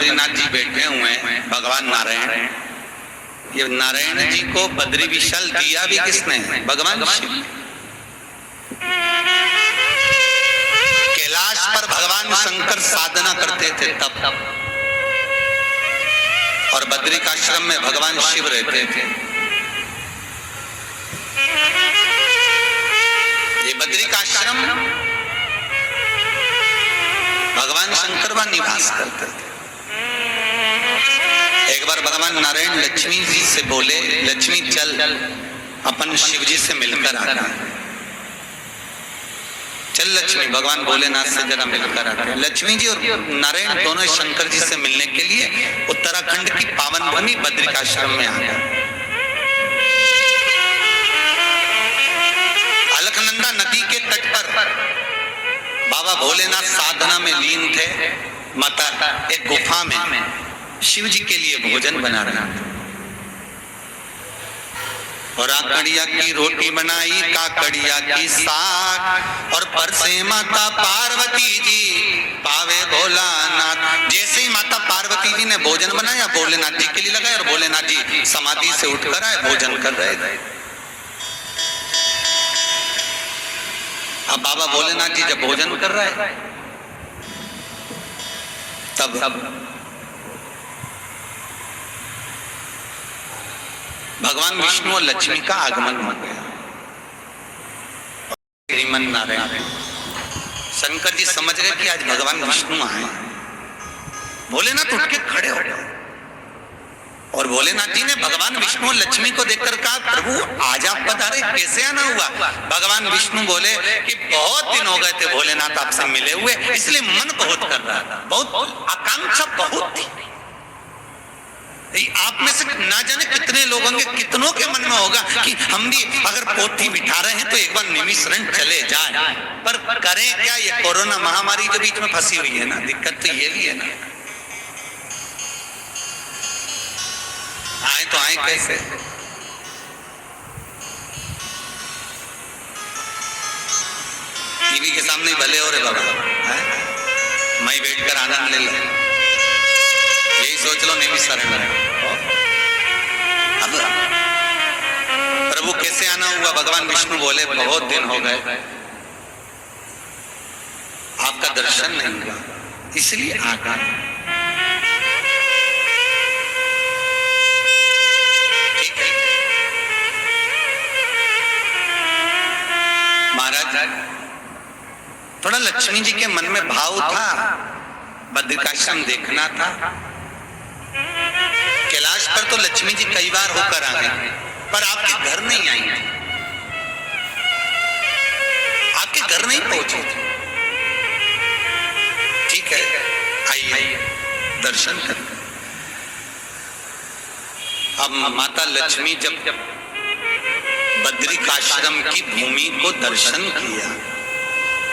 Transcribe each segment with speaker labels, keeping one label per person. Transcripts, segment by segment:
Speaker 1: बद्रीनाथ जी बैठे हुए हैं, भगवान नारायण। ये नारायण जी को बद्री विशाल दिया भी किसने? भगवान शिव। कैलाश पर भगवान शंकर साधना करते थे तब, और बद्रिकाश्रम में भगवान शिव रहते थे। ये बद्रिकाश्रम भगवान शंकर वहां निवास करते थे। एक बार भगवान नारायण लक्ष्मी जी से बोले, लक्ष्मी चल अपन शिव जी से मिलकर आना। चल लक्ष्मी, भगवान भोलेनाथ से जरा मिलकर आते हैं। लक्ष्मी जी और नारायण दोनों शंकर जी से मिलने के लिए उत्तराखंड की पावन भूमि बद्रिकाश्रम में आ गए। अलकनंदा नदी के तट पर बाबा भोलेनाथ साधना में लीन थे। माता एक गुफा में शिव जी के लिए भोजन बना रहा था, और आकड़िया की रोटी बनाई, काकड़िया की साग, और परसे माता पार्वती जी पावे भोलानाथ। जैसे ही माता पार्वती जी ने भोजन बनाया, भोलेनाथ जी के लिए लगाया, और भोलेनाथ जी समाधि से उठकर आए, भोजन कर रहे थे। अब बाबा भोलेनाथ जी जब भोजन कर रहे तब भगवान विष्णु और लक्ष्मी का आगमन हो गया। श्रीमन नारायण शंकर जी समझ गए कि आज भगवान विष्णु आए। भोलेनाथ उठ के खड़े हो गए, और भोलेनाथ जी ने भगवान विष्णु और लक्ष्मी को देखकर कहा, प्रभु आज आप पधारे, कैसे आना हुआ? भगवान विष्णु बोले कि बहुत दिन हो गए थे भोलेनाथ आपसे मिले हुए, इसलिए मन बहुत कर रहा था, बहुत आकांक्षा बहुत थी। आप में से ना जाने कितने लोग होंगे, कितनों के मन में होगा कि हम भी अगर पोथी बिठा रहे हैं तो एक बार निमिषरण चले जाए, पर करें क्या? ये कोरोना महामारी के बीच में फंसी हुई है ना, दिक्कत तो ये भी है ना। आए तो आए कैसे? टीवी के सामने भले हो रहे बाबा, मैं बैठकर आनंद ले लो, यही सोच लो निमिषरण। अब प्रभु कैसे आना हुआ? भगवान विष्णु बोले बहुत दिन हो गए आपका दर्शन नहीं हुआ, इसलिए आ गए। महाराज थोड़ा लक्ष्मी जी के मन में भाव था, बद्रिकाश्रम देखना था। कैलाश पर तो लक्ष्मी जी कई बार होकर आ गई, पर आपके घर नहीं आई, आपके घर नहीं पहुंची। ठीक है, आइए दर्शन करें। अब माता लक्ष्मी जब बद्रिकाश्रम की भूमि को दर्शन किया,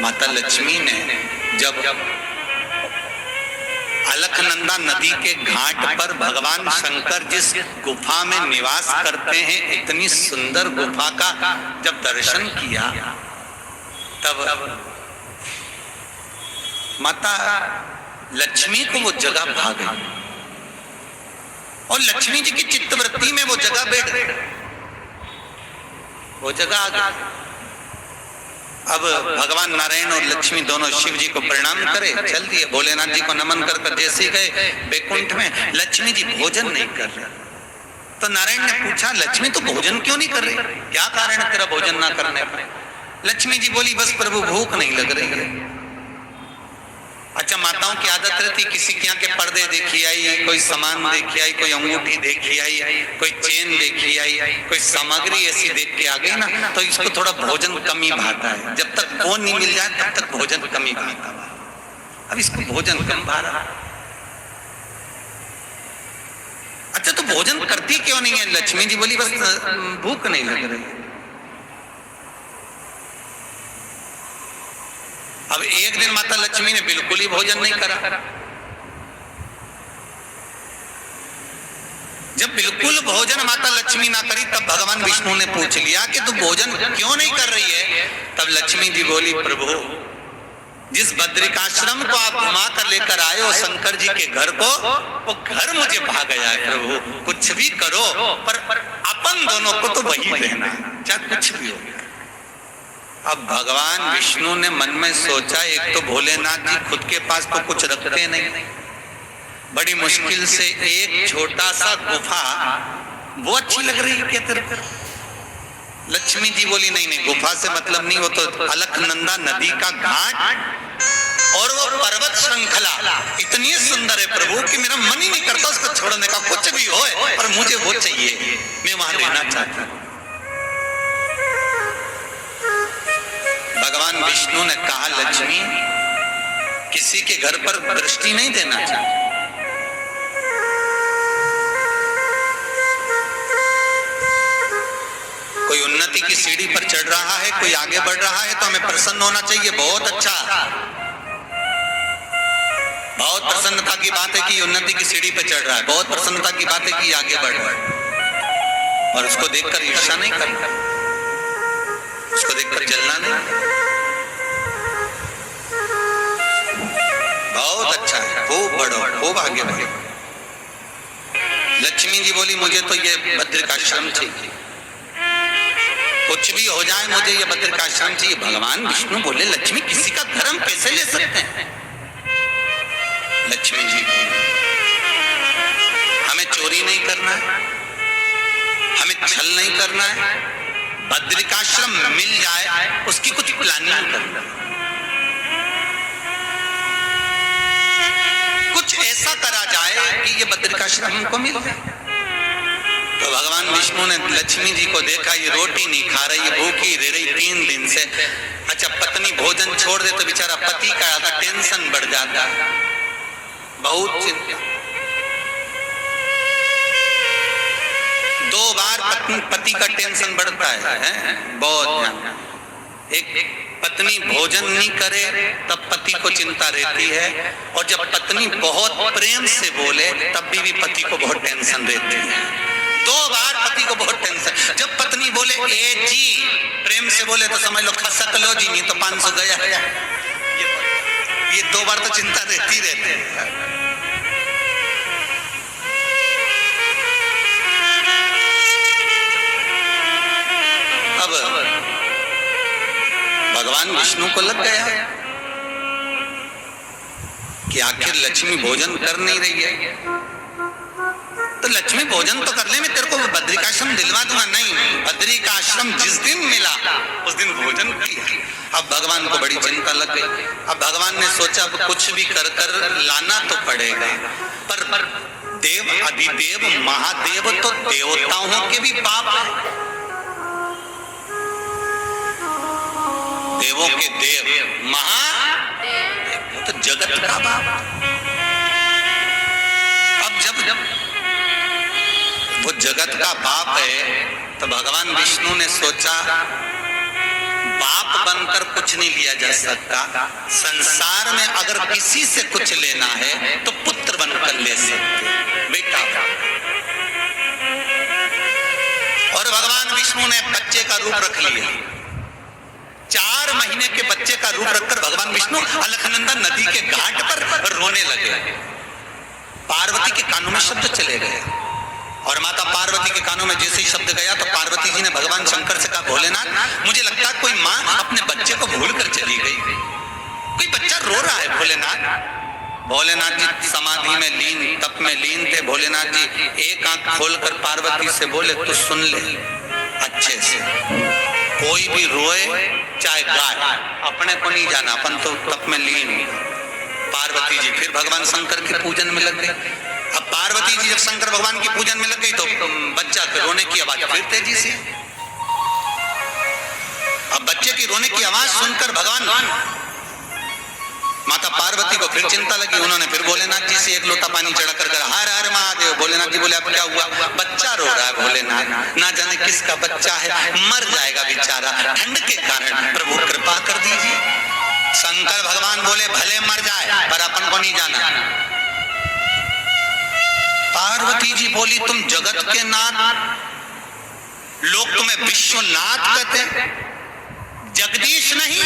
Speaker 1: माता लक्ष्मी ने जब अलकनंदा नदी के घाट पर भगवान शंकर जिस गुफा में निवास करते हैं, इतनी सुंदर गुफा का जब दर्शन किया, तब माता लक्ष्मी को वो जगह भा गई, और लक्ष्मी जी की चित्तवृत्ति में वो जगह बैठ गई, वो जगह आ गई। अब भगवान नारायण और लक्ष्मी दोनों शिव जी को प्रणाम करे, चल दिए। भोलेनाथ जी को नमन कर जैसे गए बैकुंठ में, लक्ष्मी जी भोजन नहीं कर रहे। तो नारायण ने पूछा, लक्ष्मी तो भोजन क्यों नहीं कर रही, क्या कारण है तेरा भोजन ना करने का? लक्ष्मी जी बोली, बस प्रभु भूख नहीं लग रही है। अच्छा, माताओं की आदत रहती, किसी के यहाँ के पर्दे देखी आई, कोई सामान देखी आई, कोई अंगूठी देखी आई, कोई चेन देखी आई, कोई सामग्री ऐसी देख के आ गई ना, तो इसको थोड़ा भोजन कमी भाता है। जब तक वो नहीं मिल जाए तब तक भोजन कमी भाता है। अब इसको भोजन कम भा रहा। अच्छा, तो भोजन करती क्यों नहीं है? लक्ष्मी जी बोली, बस भूख नहीं लग रही। अब एक दिन माता लक्ष्मी ने बिल्कुल ही भोजन नहीं करा। जब बिल्कुल भोजन माता लक्ष्मी ना करी, तब भगवान विष्णु ने पूछ लिया कि तू भोजन क्यों नहीं कर रही है? तब लक्ष्मी जी बोली, प्रभु जिस बद्रिकाश्रम को आप घुमा कर लेकर आए हो शंकर जी के घर को, वो घर मुझे भा गया है प्रभु। कुछ भी करो पर अपन दोनों को तो वही रहना है, चाहे कुछ भी हो। अब भगवान विष्णु ने मन में सोचा, एक तो भोलेनाथ जी खुद के पास तो कुछ रखते नहीं, बड़ी मुश्किल से एक छोटा सा गुफा वो अच्छी लग रही है क्या तेरे को? लक्ष्मी जी बोली नहीं नहीं, गुफा से मतलब नहीं, वो तो अलकनंदा नदी का घाट और वो पर्वत श्रृंखला इतनी सुंदर है प्रभु कि मेरा मन ही नहीं करता उसको छोड़ने का, कुछ भी हो पर मुझे वो चाहिए, मैं वहां रहना चाहता हूं। भगवान विष्णु ने कहा, लक्ष्मी किसी के घर पर दृष्टि नहीं देना चाहिए। कोई उन्नति की सीढ़ी पर चढ़ रहा है, कोई आगे बढ़ रहा है तो हमें प्रसन्न होना चाहिए। बहुत अच्छा, बहुत प्रसन्नता की बात है कि उन्नति की सीढ़ी पर चढ़ रहा है, बहुत प्रसन्नता की बात है कि आगे बढ़ रहा है, और उसको देखकर ईर्ष्या नहीं करना, उसको देखकर जलना नहीं। बहुत अच्छा है, खूब बढ़ो, खूब आगे बढ़ो। लक्ष्मी जी बोली, मुझे तो ये बद्रिकाश्रम चाहिए, कुछ भी हो जाए मुझे ये बद्रिकाश्रम चाहिए। भगवान विष्णु बोले, लक्ष्मी किसी का धर्म कैसे ले सकते हैं? लक्ष्मी जी बोली, हमें चोरी नहीं करना है, हमें छल नहीं करना है, बद्रिकाश्रम मिल जाए उसकी कुछ प्लानिंग करना, कुछ ऐसा करा जाए कि ये बद्रिकाश्रम हमको मिल जाए। तो भगवान विष्णु ने लक्ष्मी जी को देखा, ये रोटी नहीं खा रही, भूखी रह रही 3 दिन से। अच्छा, पत्नी भोजन छोड़ दे तो बेचारा पति का आधा टेंशन बढ़ जाता, बहुत चिंता। 2 बार पति का टेंशन बढ़ता है बहुत ध्यान। एक पत्नी भोजन नहीं करे तब पति को चिंता रहती है, और जब पत्नी बहुत प्रेम से बोले तब भी पति को बहुत टेंशन रहती है। 2 बार पति को बहुत टेंशन। जब पत्नी बोले ए जी, प्रेम से बोले तो समझ लो खसक लो जी, नहीं तो 500 गया। ये 2 बार तो चिंता रहती रहती है। अब भगवान विष्णु को लग गया कि आखिर लक्ष्मी भोजन कर नहीं रही है, तो लक्ष्मी भोजन तो कर ले, मैं तेरे को बद्रिकाश्रम दिलवा दूंगा। नहीं, बद्रिकाश्रम जिस दिन मिला उस दिन भोजन किया। अब भगवान को बड़ी चिंता लग गई। अब भगवान ने सोचा, अब कुछ भी कर कर लाना तो पड़ेगा, पर देव अधिदेव महादेव तो देवताओं के भी बाप है, देवों के देव महादेव तो जगत का बाप। अब जब वो जगत का बाप है तो भगवान विष्णु ने सोचा, बाप बनकर कुछ नहीं लिया जा सकता, संसार में अगर किसी से कुछ लेना है तो पुत्र बनकर ले सकते, बेटा। और भगवान विष्णु ने बच्चे का रूप रख लिया। 4 महीने के बच्चे का रूप रखकर भगवान विष्णु अलकनंदा नदी के घाट पर रोने लगे। पार्वती के कानों में शब्द चले गए, और माता पार्वती के कानों में जैसे ही शब्द गया तो पार्वती जी ने भगवान शंकर से कहा, भोलेनाथ मुझे लगता है कोई माँ अपने बच्चे को भूल कर चली गई, कोई बच्चा रो रहा है भोलेनाथ। भोलेनाथ जी समाधि में लीन, तप में लीन थे। भोलेनाथ जी एक आंख खोलकर पार्वती से बोले, तू सुन ले अच्छे से, कोई भी रोए चाहे गाय, अपने को नहीं जाना, अपन तो तप में लीन। पार्वती जी फिर भगवान शंकर के पूजन में लग गए। अब पार्वती जी जब शंकर भगवान की पूजन में लग गई तो बच्चा के रोने की आवाज फिर तेजी से। अब बच्चे की रोने की आवाज सुनकर भगवान माता पार्वती को फिर चिंता लगी। उन्होंने फिर भोलेनाथ जी से एक लोटा पानी चढ़ाकर कर हर हर महादेव। भोलेनाथ जी बोले, अब क्या हुआ? बच्चा रो रहा है भोलेनाथ, ना जाने किसका बच्चा है, मर जाएगा बेचारा ठंड के कारण, प्रभु कृपा कर दीजिए। शंकर भगवान बोले, भले मर जाए पर अपन को नहीं जाना। पार्वती जी बोली, तुम जगत के नाथ, लोग तुम्हें विश्वनाथ कहते, जगदीश नहीं।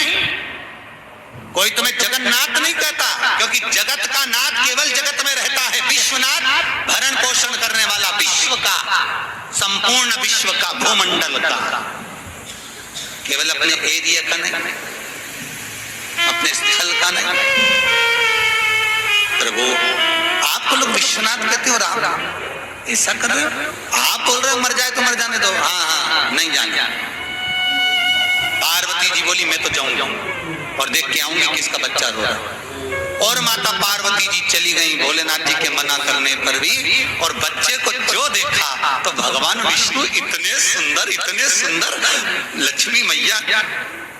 Speaker 1: कोई तुम्हें जगन्नाथ नहीं कहता, क्योंकि जगत का नाथ केवल जगत में रहता है। विश्वनाथ भरण पोषण करने वाला, विश्व का, संपूर्ण विश्व का, भूमंडल का, केवल अपने एरिया का नहीं, अपने स्थल का नहीं। प्रभु आपको लोग विश्वनाथ कहते हो, राम ऐसा कर रहे हो? आप बोल रहे हो मर जाए तो मर जाने दो। हाँ, नहीं जाने। पार्वती जी बोली मैं तो जाऊंगा और देख के आऊंगी किसका बच्चा रो रहा है। और माता पार्वती जी चली गई भोलेनाथ जी के मना करने पर भी, और बच्चे को जो देखा तो भगवान विष्णु इतने सुंदर, लक्ष्मी मैया,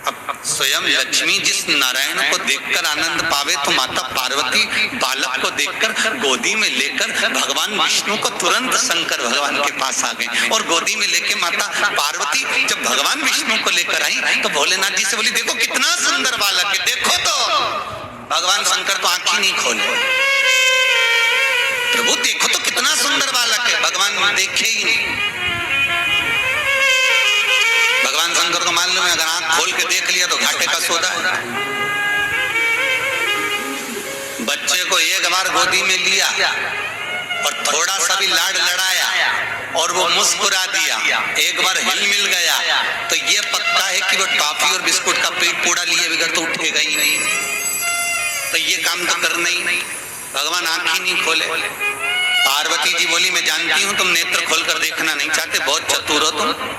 Speaker 1: अब स्वयं लक्ष्मी जिस नारायण को देखकर आनंद पावे, तो माता पार्वती बालक को देखकर गोदी में लेकर भगवान विष्णु को तुरंत शंकर भगवान के पास आ गए। और गोदी में लेके माता पार्वती जब भगवान विष्णु को लेकर आई तो भोलेनाथ जी से बोली देखो कितना सुंदर बालक है, देखो तो। भगवान शंकर तो आंख ही नहीं खोले। प्रभु देखो तो कितना सुंदर बालक है, भगवान देखे ही नहीं। भगवान शंकर को मालूम है अगर आंख खोल के देख लिया तो घाटे का सौदा है। बच्चे को एक बार गोदी में लिया और थोड़ा सा भी लाड लड़ाया और वो मुस्कुरा दिया, एक बार हिल मिल गया, तो ये पक्का है कि वो टॉफी और बिस्कुट का पेट पूरा लिए बगैर तो उठेगा ही नहीं। तो ये काम तो करना ही नहीं। भगवान आंख ही नहीं खोले। पार्वती जी बोली मैं जानती हूँ तुम नेत्र खोलकर देखना नहीं चाहते, बहुत चतुर हो तुम।